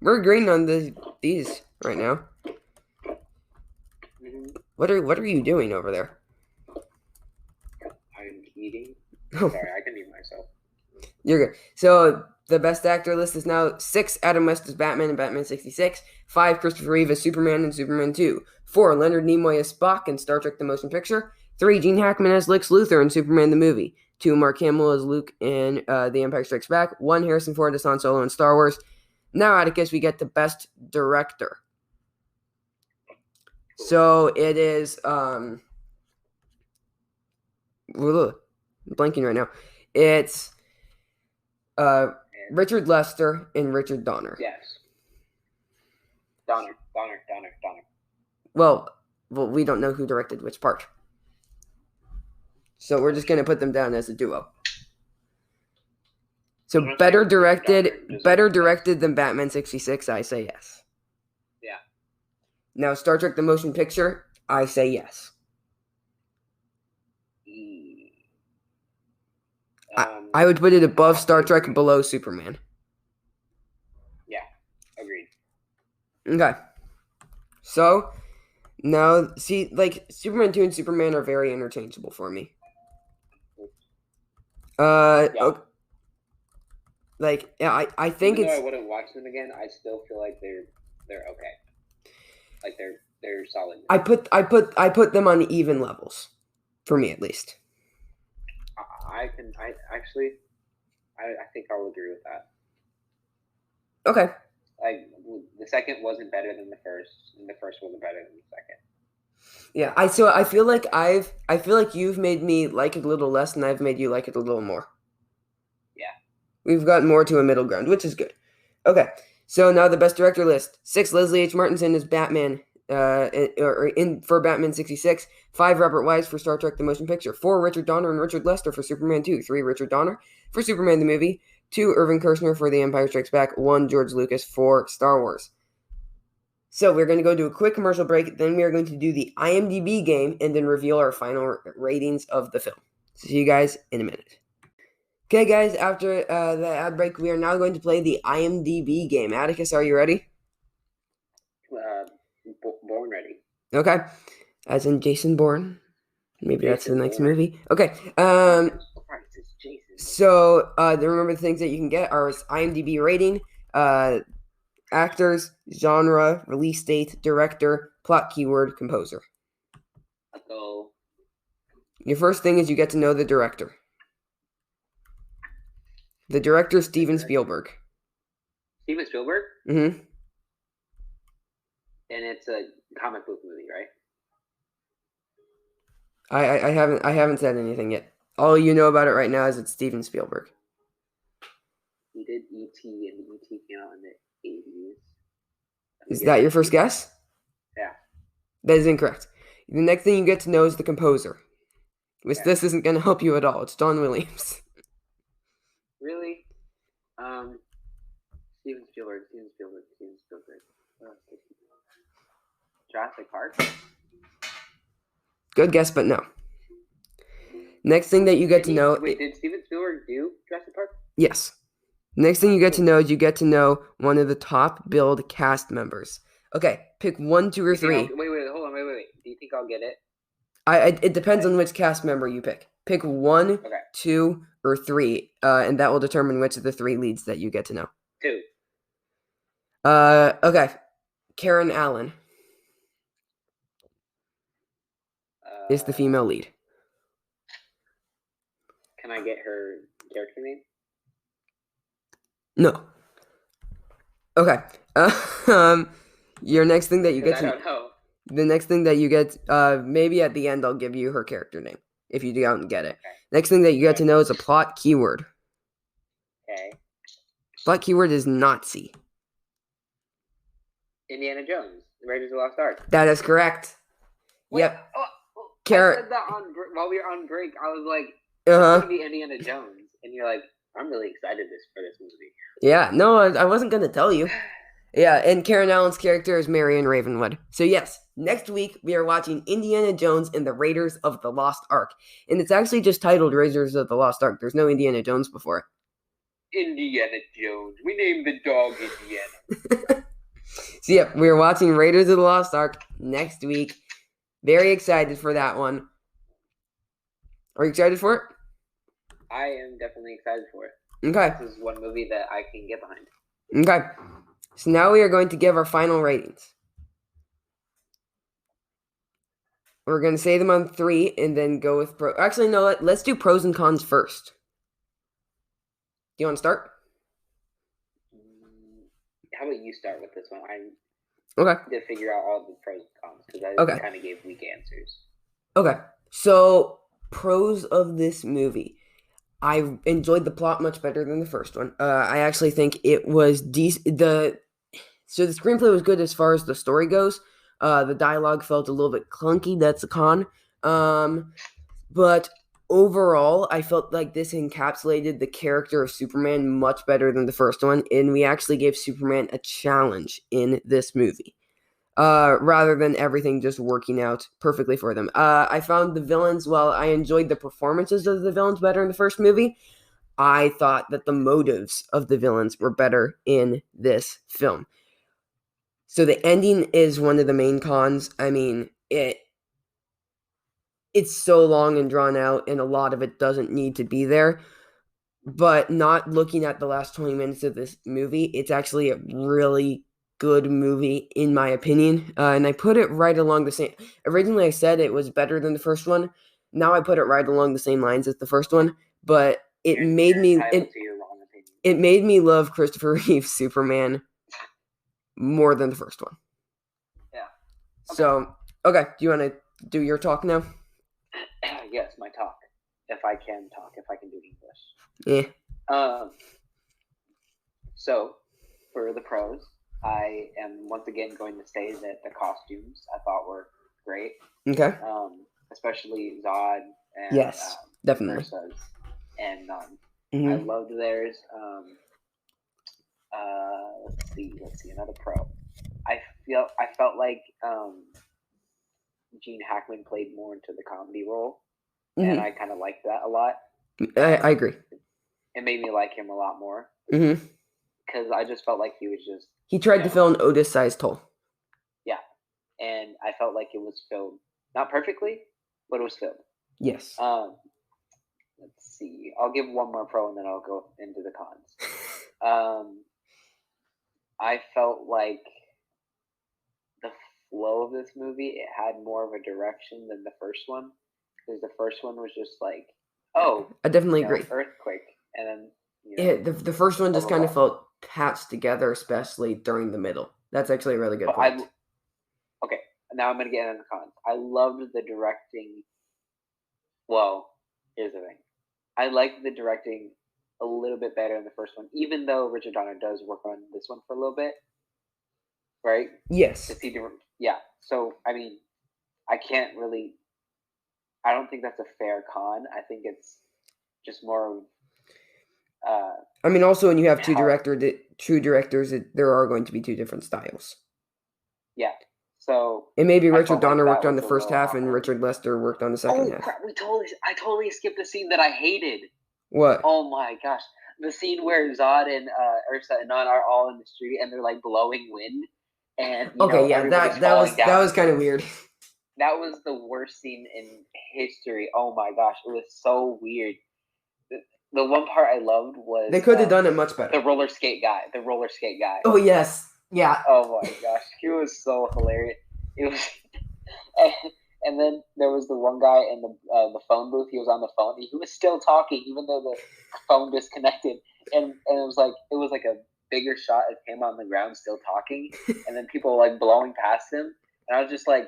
We're agreeing on these right now. Mm-hmm. What are you doing over there? I'm eating. Oh. Sorry, I can mute myself. You're good. So the best actor list is now 6 Adam West as Batman and Batman 66, 5 Christopher Reeve as Superman and Superman 2, 4 Leonard Nimoy as Spock in Star Trek The Motion Picture, 3 Gene Hackman as Lex Luthor in Superman the Movie, 2 Mark Hamill as Luke in The Empire Strikes Back, 1 Harrison Ford as Han Solo in Star Wars. Now, Atticus, we get the best director. So it is blanking right now. It's Richard Lester and Richard Donner. Yes. Donner. Well, we don't know who directed which part. So we're just going to put them down as a duo. So better directed than Batman 66, I say yes. Yeah. Now, Star Trek The Motion Picture, I say yes. I would put it above Star Trek, below Superman. Yeah, agreed. Okay. So, now, see, like, Superman 2 and Superman are very interchangeable for me. Yeah. Okay. Like, yeah, I think Even it's... though I wouldn't watch them again, I still feel like they're okay. Like, they're solid. I put them on even levels. For me, at least. I think I'll agree with that. Okay. Like, the second wasn't better than the first, and the first wasn't better than the second. Yeah, I feel like you've made me like it a little less, and I've made you like it a little more. Yeah. We've gotten more to a middle ground, which is good. Okay, so now the best director list: 6 Leslie H. Martinson as Batman, for Batman 66. 5 Robert Wise for Star Trek The Motion Picture. 4 Richard Donner and Richard Lester for Superman 2. 3 Richard Donner for Superman the Movie. 2 Irving Kershner for The Empire Strikes Back. 1 George Lucas for Star Wars. So we're going to go to a quick commercial break. Then we are going to do the IMDb game and then reveal our final ratings of the film. See you guys in a minute. Okay, guys, after the ad break, we are now going to play the IMDb game. Atticus, are you ready? Born ready. Okay. As in Jason Bourne. Maybe that's the next movie. Okay. So, remember the things that you can get are IMDb rating, actors, genre, release date, director, plot keyword, composer. Let's go. Your first thing is you get to know the director. The director is Steven Spielberg. Steven Spielberg? Mm-hmm. And it's a comic book movie, right? I haven't said anything yet. All you know about it right now is it's Steven Spielberg. He did E.T. and E.T. came out in the 80s. Is that your first guess? Yeah. That is incorrect. The next thing you get to know is the composer. This isn't going to help you at all. It's John Williams. Really? Steven Spielberg. Jurassic Park? Good guess, but no. Next thing that you get to know... Wait, did Steven Spielberg do Jurassic Park? Yes. Next thing you get to know is you get to know one of the top billed cast members. Okay, pick 1, 2, or 3. Wait, hold on, wait. Do you think I'll get it? It depends on which cast member you pick. Pick 1, 2, or 3, and that will determine which of the 3 leads that you get to know. 2. Okay. Karen Allen is the female lead. Can I get her character name? No. Okay. Your next thing that you get to... I don't know. The next thing that you get... maybe at the end I'll give you her character name, if you don't get it. Okay. Next thing that you get to know is a plot keyword. Okay. Plot keyword is Nazi. Indiana Jones, The Raiders of the Lost Ark. That is correct. Wait, Yep. I said that while we were on break. I was like, it's Uh-huh. going to be Indiana Jones. And you're like, I'm really excited for this movie. Yeah, no, I wasn't going to tell you. Yeah, and Karen Allen's character is Marion Ravenwood. So yes, next week we are watching Indiana Jones and the Raiders of the Lost Ark. And it's actually just titled Raiders of the Lost Ark. There's no Indiana Jones before it. Indiana Jones. We named the dog Indiana. So yep, we're watching Raiders of the Lost Ark next week. Very excited for that one. Are you excited for it? I am definitely excited for it. Okay. This is one movie that I can get behind. Okay. So now we are going to give our final ratings. We're going to say them on 3 and then go with pro. Actually, no, let's do pros and cons first. Do you want to start? How about you start with this one? Okay. To figure out all the pros and cons because I kind of gave weak answers. Okay. So, pros of this movie. I enjoyed the plot much better than the first one. I actually think it was decent. So the screenplay was good as far as the story goes. The dialogue felt a little bit clunky. That's a con. But overall, I felt like this encapsulated the character of Superman much better than the first one, and we actually gave Superman a challenge in this movie. Rather than everything just working out perfectly for them. I found the villains, while I enjoyed the performances of the villains better in the first movie, I thought that the motives of the villains were better in this film. So the ending is one of the main cons. I mean, it's so long and drawn out, and a lot of it doesn't need to be there. But not looking at the last 20 minutes of this movie, it's actually a really good movie, in my opinion. And I put it right along the same... Originally, I said it was better than the first one. Now I put it right along the same lines as the first one. But it made me... It made me love Christopher Reeve's Superman more than the first one. Yeah. Okay. So, okay. Do you want to do your talk now? Yes, my talk. If I can talk, if I can do Yeah. English. So, for the pros, I am once again going to say that the costumes I thought were great. Okay. Especially Zod and yes, definitely. Ursa's. And I loved theirs. Let's see, another pro. I felt like Gene Hackman played more into the comedy role, and I kind of liked that a lot. I agree. It made me like him a lot more. Because I just felt like he was just... He tried to fill an Otis-sized hole. Yeah. And I felt like it was filled, not perfectly, but it was filled. Yes. Let's see. I'll give one more pro and then I'll go into the cons. I felt like the flow of this movie, it had more of a direction than the first one. Because the first one was just like, oh, I definitely agree. Earthquake. And then, the first one just kind of felt patched together, especially during the middle. That's actually a really good point. Okay, now I'm going to get into the cons. I loved the directing. Well, here's the thing. I liked the directing a little bit better in the first one, even though Richard Donner does work on this one for a little bit. Right? Yes. Yeah. So, I mean, I don't think that's a fair con. I think it's just more of... I mean, also when you have true directors, there are going to be two different styles. Yeah. So... And maybe Richard Donner worked on the first half and Richard Lester worked on the second half. Crap, I totally skipped the scene that I hated. What? Oh my gosh. The scene where Zod and Ursa and Non are all in the street and they're like blowing wind. And that was kind of weird. That was the worst scene in history. Oh my gosh, it was so weird. The one part I loved was... They could have done it much better. The roller skate guy. Oh, yes. Yeah. Oh my gosh. He was so hilarious. It was... And then there was the one guy in the phone booth. He was on the phone. He was still talking, even though the phone disconnected. And it was like a bigger shot of him on the ground still talking. And then people were like blowing past him. And I was just like,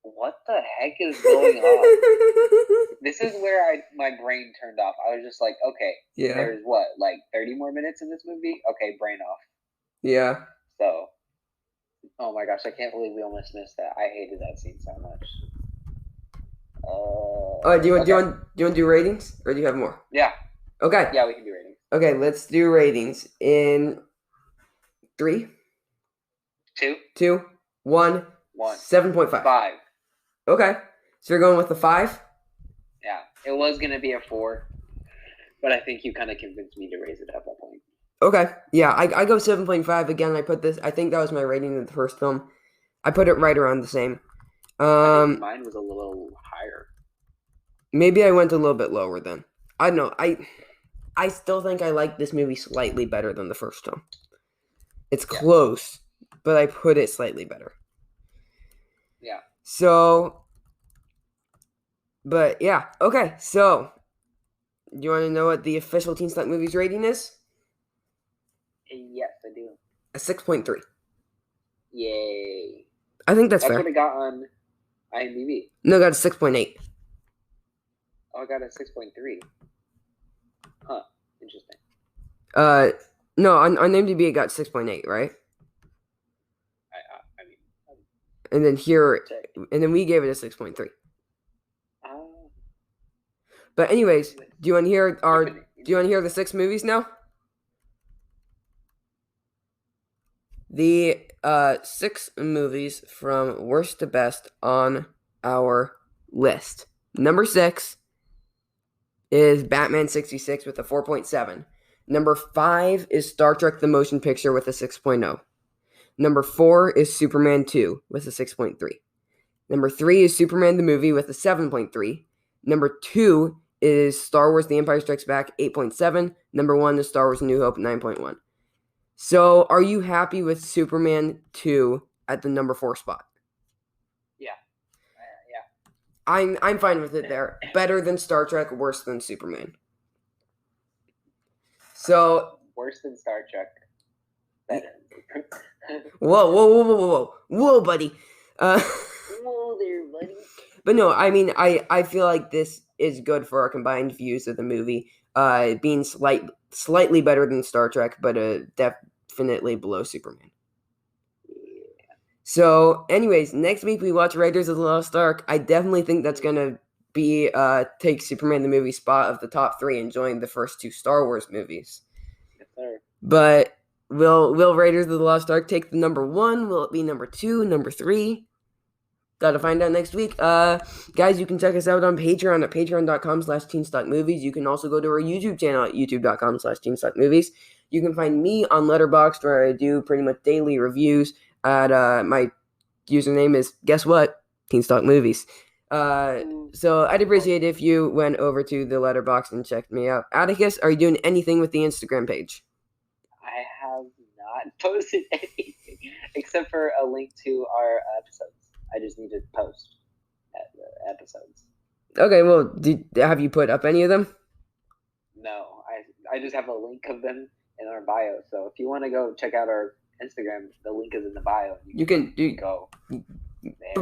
what the heck is going on? This is where my brain turned off. I was just like, okay, there's what, like 30 more minutes in this movie? Okay, brain off. Yeah. So, Oh my gosh, I can't believe we almost missed that. I hated that scene so much. Do you want to do ratings, or do you have more? Yeah. Okay. Yeah, we can do ratings. Okay, let's do ratings in 3, 2, 1, 7.5. 5. Okay, so you're going with the 5? Yeah, it was gonna be a 4, but I think you kind of convinced me to raise it up a point. Okay, yeah, I go 7.5 again. I think that was my rating of the first film. I put it right around the same. I think mine was a little higher. Maybe I went a little bit lower then. I don't know. I still think I like this movie slightly better than the first film. It's close, but I put it slightly better. Yeah. So, but yeah, okay. So, do you want to know what the official Teen Stuck Movies rating is? Yes, I do. A 6.3. Yay! I think that's fair. That's what it got on IMDb. No, I got a 6.8. Oh, I got a 6.3. Huh. Interesting. No, on IMDb it got 6.8, right? I mean. And then here, and then we gave it a 6.3. But anyways, do you want to hear the 6 movies now? The 6 movies from worst to best on our list. Number 6 is Batman 66 with a 4.7. Number 5 is Star Trek The Motion Picture with a 6.0. Number 4 is Superman 2 with a 6.3. Number 3 is Superman the Movie with a 7.3. Number 2 is Star Wars The Empire Strikes Back, 8.7. Number 1 is Star Wars New Hope, 9.1. So, are you happy with Superman 2 at the number 4 spot? Yeah. I'm fine with it there. Better than Star Trek, worse than Superman. So... Worse than Star Trek. Better. Whoa, buddy. Whoa there, buddy. But no, I mean, I feel like this is good for our combined views of the movie. Being slightly better than Star Trek, but definitely below Superman. Yeah. So, anyways, next week we watch Raiders of the Lost Ark. I definitely think that's gonna be take Superman the Movie spot of the top 3 and join the first 2 Star Wars movies. Yes, sir. But will Raiders of the Lost Ark take the number 1? Will it be number 2, number 3? Gotta find out next week. Guys, you can check us out on Patreon at patreon.com/teenstockmovies. You can also go to our YouTube channel at youtube.com/teenstockmovies. You can find me on Letterboxd, where I do pretty much daily reviews. At my username is, guess what? Teenstockmovies. So I'd appreciate if you went over to the Letterboxd and checked me out. Atticus, are you doing anything with the Instagram page? I have not posted anything except for a link to our episodes. I just need to post the episodes. Okay, well, have you put up any of them? No, I just have a link of them in our bio. So if you want to go check out our Instagram, the link is in the bio. You can go.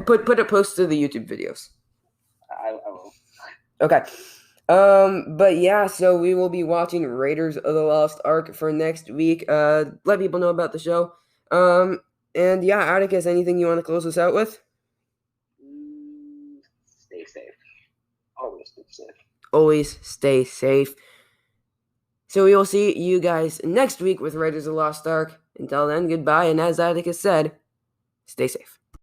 Put a post to the YouTube videos. I will. Okay. But yeah, so we will be watching Raiders of the Lost Ark for next week. Let people know about the show. And yeah, Atticus, anything you want to close us out with? Stay safe. Always stay safe. Always stay safe. So we will see you guys next week with Raiders of the Lost Ark. Until then, goodbye, and as Atticus said, stay safe.